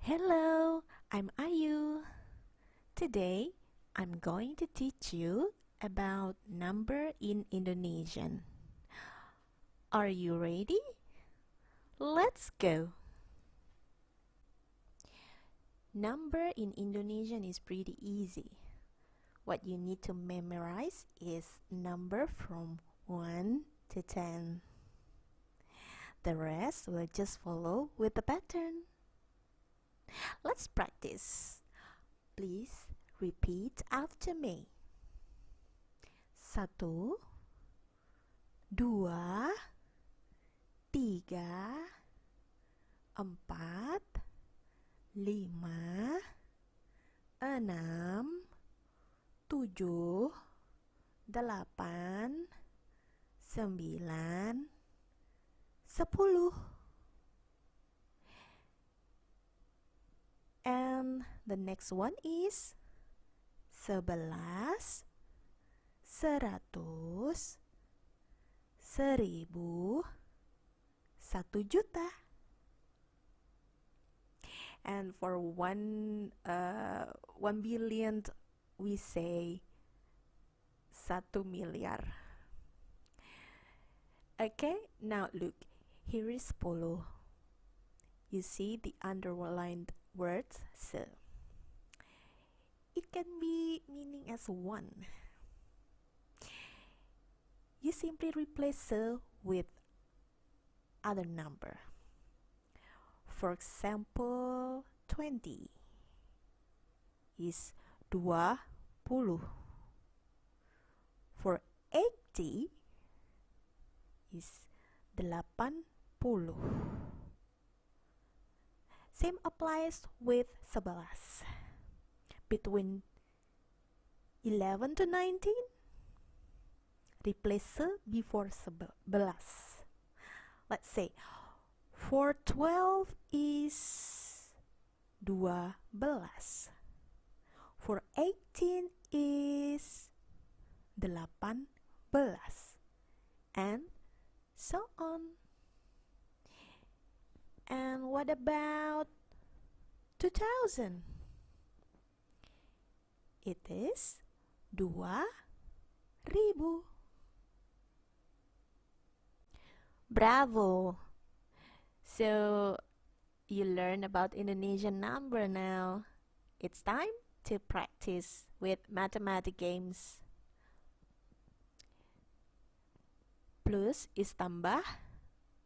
Hello, I'm Ayu. Today, I'm going to teach you about number in Indonesian. Are you ready? Let's go. Number in Indonesian is pretty easy. What you need to memorize is number from 1 to 10. The rest will just follow with the pattern. Let's practice. Please repeat after me. 1, 2, 3, 4, 5, 6, 7, 8, 9, 10. And the next one is 11, 100, 1000, 1 juta. And for 1 billion we say 1 miliar. Okay, now look, here is 10. You see the underlined words se. It can be meaning as 1. You simply replace se with other number. For example, 20 is 20. For 80 is 80. Same applies with 11. Between 11 to 19, replace se before 11. Let's say, for 12 is 12. For 18 is 18. And so on. And what about 2000? It is 2000. Bravo! So, you learn about Indonesian number now. It's time to practice with mathematics games. Plus is tambah,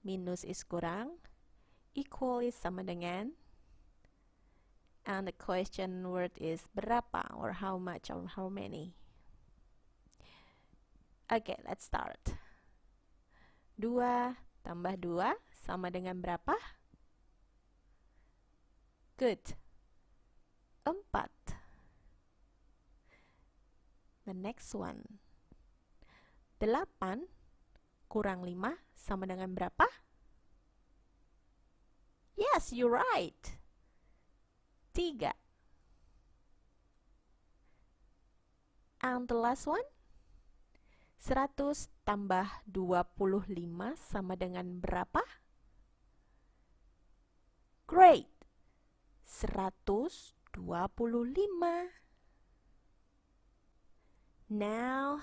minus is kurang, equal is sama dengan, and the question word is berapa or how much or how many. Okay, let's start. 2 tambah 2 sama dengan berapa? Good. 4. The next one. 8 kurang 5 sama dengan berapa? Yes, you're right. 3. And the last one. 100 tambah 25 sama dengan berapa? Great. 125. Now,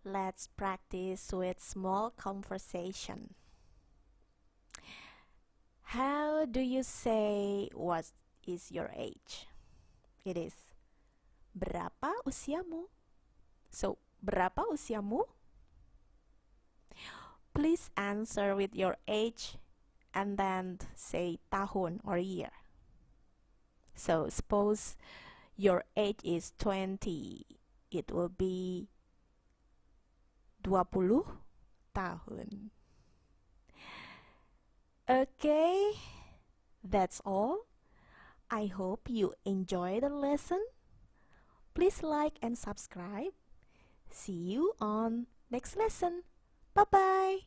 let's practice with small conversation. How do you say what is your age? It is berapa usiamu? So, berapa usiamu? Please answer with your age and then say tahun or year. So, suppose your age is 20. It will be 20 tahun. Okay, that's all. I hope you enjoy the lesson. Please like and subscribe. See you on next lesson. Bye-bye.